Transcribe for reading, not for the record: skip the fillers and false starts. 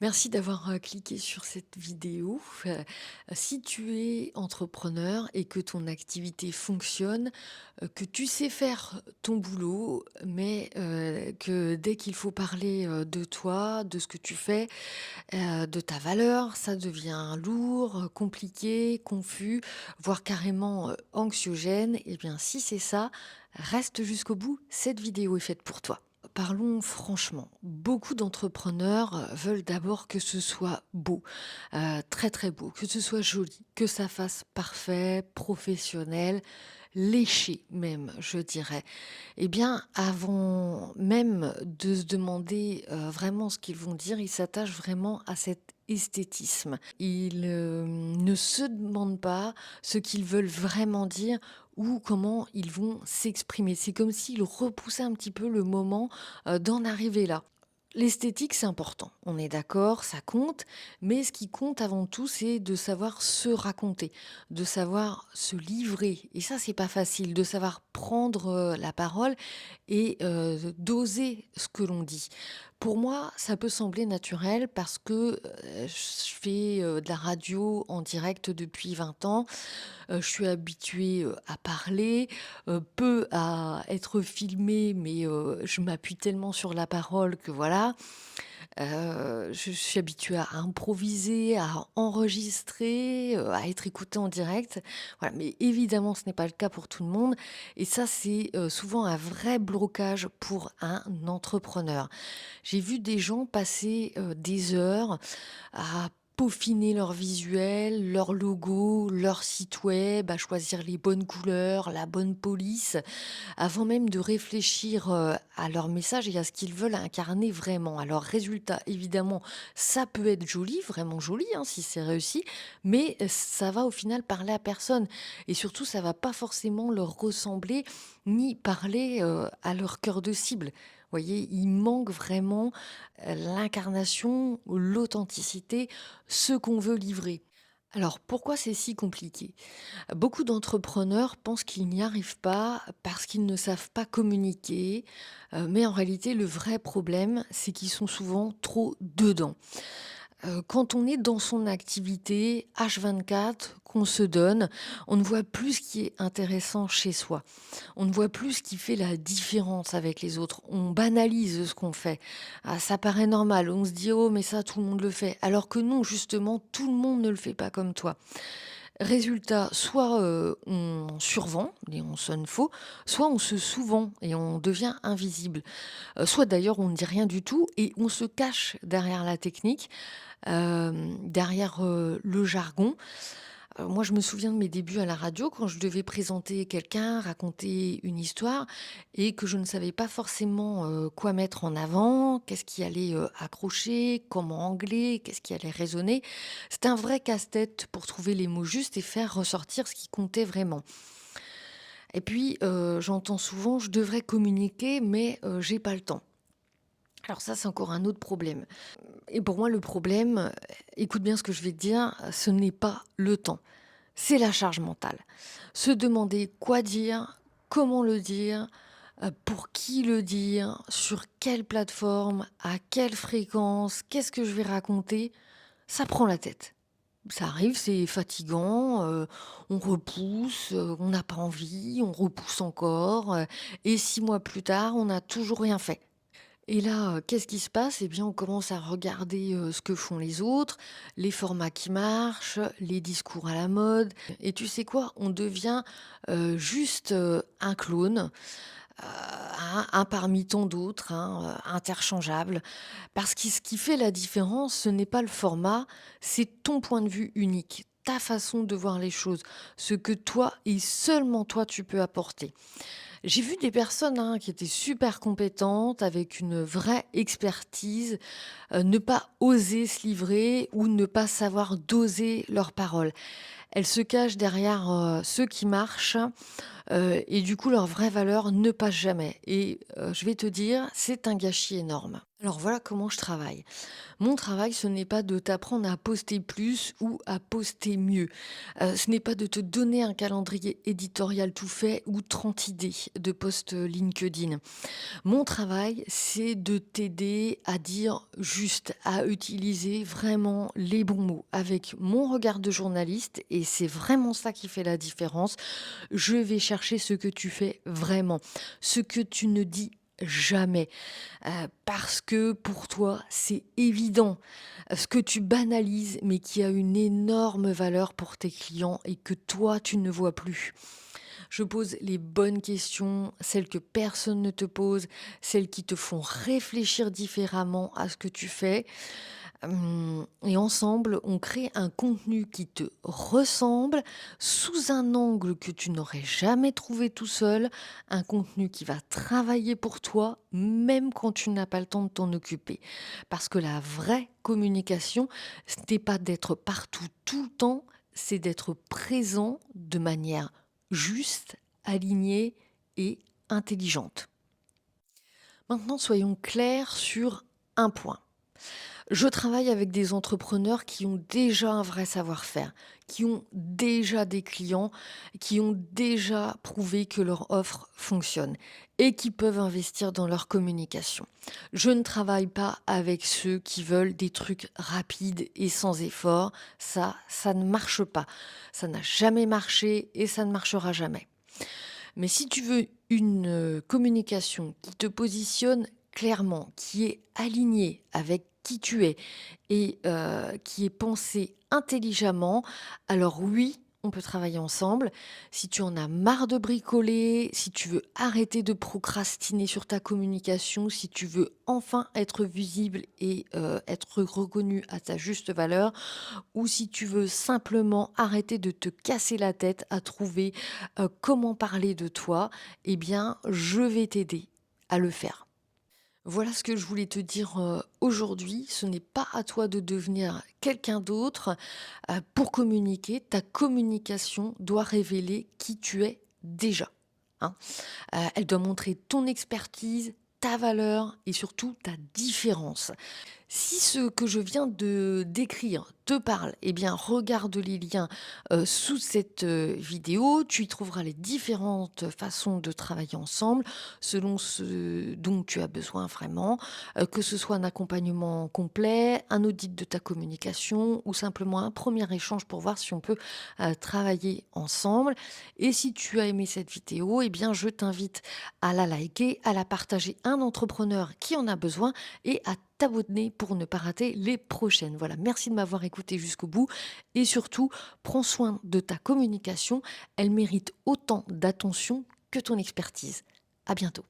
Merci d'avoir, cliqué sur cette vidéo. Si tu es entrepreneur et que ton activité fonctionne, que tu sais faire ton boulot, mais que dès qu'il faut parler, de toi, de ce que tu fais, de ta valeur, ça devient lourd, compliqué, confus, voire carrément, anxiogène, et bien si c'est ça, reste jusqu'au bout, cette vidéo est faite pour toi. Parlons franchement, beaucoup d'entrepreneurs veulent d'abord que ce soit beau, très très beau, que ce soit joli, que ça fasse parfait, professionnel, léché même, je dirais. Eh bien, avant même de se demander vraiment ce qu'ils vont dire, ils s'attachent vraiment à cet esthétisme. Ils ne se demandent pas ce qu'ils veulent vraiment dire ou comment ils vont s'exprimer. C'est comme s'ils repoussaient un petit peu le moment d'en arriver là. L'esthétique, c'est important, on est d'accord, ça compte, mais ce qui compte avant tout, c'est de savoir se raconter, de savoir se livrer. Et ça, c'est pas facile, de savoir prendre la parole et d'oser ce que l'on dit. Pour moi, ça peut sembler naturel parce que je fais de la radio en direct depuis 20 ans. Je suis habituée, à parler, peu à être filmée, mais je m'appuie tellement sur la parole que voilà. Je suis habituée à improviser, à enregistrer, à être écoutée en direct. Voilà, mais évidemment, ce n'est pas le cas pour tout le monde et ça, c'est, souvent un vrai blocage pour un entrepreneur. J'ai vu des gens passer, des heures à peaufiner leur visuel, leur logo, leur site web, à choisir les bonnes couleurs, la bonne police, avant même de réfléchir, à leur message et à ce qu'ils veulent incarner vraiment. Alors résultat, évidemment, ça peut être joli, vraiment joli, hein, si c'est réussi, mais ça va au final parler à personne et surtout ça va pas forcément leur ressembler ni parler, à leur cœur de cible. Vous voyez? Il manque vraiment, l'incarnation, l'authenticité, ce qu'on veut livrer. Alors pourquoi c'est si compliqué? Beaucoup d'entrepreneurs pensent qu'ils n'y arrivent pas parce qu'ils ne savent pas communiquer, mais en réalité, le vrai problème, c'est qu'ils sont souvent trop dedans. Quand on est dans son activité H24, qu'on se donne, on ne voit plus ce qui est intéressant chez soi. On ne voit plus ce qui fait la différence avec les autres. On banalise ce qu'on fait. Ah, ça paraît normal. On se dit: «Oh mais ça, tout le monde le fait». Alors que non, justement, tout le monde ne le fait pas comme toi. Résultat, soit, on survend et on sonne faux, soit on se sous-vend et on devient invisible. Soit d'ailleurs on ne dit rien du tout et on se cache derrière la technique, derrière, le jargon. Moi je me souviens de mes débuts à la radio quand je devais présenter quelqu'un, raconter une histoire et que je ne savais pas forcément, quoi mettre en avant, qu'est-ce qui allait, accrocher, comment angler, qu'est-ce qui allait résonner. C'était un vrai casse-tête pour trouver les mots justes et faire ressortir ce qui comptait vraiment. Et puis, j'entends souvent: «Je devrais communiquer mais, j'ai pas le temps». Alors ça, c'est encore un autre problème. Et pour moi, le problème, écoute bien ce que je vais te dire, ce n'est pas le temps, c'est la charge mentale. Se demander quoi dire, comment le dire, pour qui le dire, sur quelle plateforme, à quelle fréquence, qu'est-ce que je vais raconter, ça prend la tête. Ça arrive, c'est fatigant, on repousse, on n'a pas envie, on repousse encore, et 6 mois plus tard, on n'a toujours rien fait. Et là, qu'est-ce qui se passe? Eh bien, on commence à regarder, ce que font les autres, les formats qui marchent, les discours à la mode et tu sais quoi? On devient, juste, un clone, un parmi tant d'autres, hein, interchangeables. Parce que ce qui fait la différence, ce n'est pas le format, c'est ton point de vue unique, ta façon de voir les choses, ce que toi et seulement toi tu peux apporter. J'ai vu des personnes, hein, qui étaient super compétentes, avec une vraie expertise, ne pas oser se livrer ou ne pas savoir doser leurs paroles. Elles se cachent derrière, ceux qui marchent, et du coup, leur vraie valeur ne passe jamais et je vais te dire, c'est un gâchis énorme. Alors voilà comment je travaille. Mon travail, ce n'est pas de t'apprendre à poster plus ou à poster mieux. Ce n'est pas de te donner un calendrier éditorial tout fait ou 30 idées de posts LinkedIn. Mon travail, c'est de t'aider à dire juste, à utiliser vraiment les bons mots avec mon regard de journaliste et c'est vraiment ça qui fait la différence. Je vais chercher ce que tu fais vraiment, ce que tu ne dis jamais, parce que pour toi, c'est évident, ce que tu banalises, mais qui a une énorme valeur pour tes clients et que toi, tu ne vois plus. Je pose les bonnes questions, celles que personne ne te pose, celles qui te font réfléchir différemment à ce que tu fais. Et ensemble, on crée un contenu qui te ressemble sous un angle que tu n'aurais jamais trouvé tout seul, un contenu qui va travailler pour toi, même quand tu n'as pas le temps de t'en occuper. Parce que la vraie communication, ce n'est pas d'être partout tout le temps, c'est d'être présent de manière juste, alignée et intelligente. Maintenant, soyons clairs sur un point. Je travaille avec des entrepreneurs qui ont déjà un vrai savoir-faire, qui ont déjà des clients, qui ont déjà prouvé que leur offre fonctionne et qui peuvent investir dans leur communication. Je ne travaille pas avec ceux qui veulent des trucs rapides et sans effort. Ça ne marche pas. Ça n'a jamais marché et ça ne marchera jamais. Mais si tu veux une communication qui te positionne clairement, qui est alignée avec qui tu es et qui est pensée intelligemment, alors oui, on peut travailler ensemble. Si tu en as marre de bricoler, si tu veux arrêter de procrastiner sur ta communication, si tu veux enfin être visible et être reconnu à ta juste valeur, ou si tu veux simplement arrêter de te casser la tête à trouver, comment parler de toi, eh bien, je vais t'aider à le faire. Voilà ce que je voulais te dire, aujourd'hui. Ce n'est pas à toi de devenir quelqu'un d'autre, pour communiquer. Ta communication doit révéler qui tu es déjà, hein. Elle doit montrer ton expertise, ta valeur et surtout ta différence. Si ce que je viens de décrire te parle, eh bien regarde les liens sous cette vidéo. Tu y trouveras les différentes façons de travailler ensemble selon ce dont tu as besoin vraiment, que ce soit un accompagnement complet, un audit de ta communication ou simplement un premier échange pour voir si on peut travailler ensemble. Et si tu as aimé cette vidéo, eh bien je t'invite à la liker, à la partager à un entrepreneur qui en a besoin et à t'abonner pour ne pas rater les prochaines. Voilà, merci de m'avoir écouté jusqu'au bout et surtout, prends soin de ta communication. Elle mérite autant d'attention que ton expertise. À bientôt.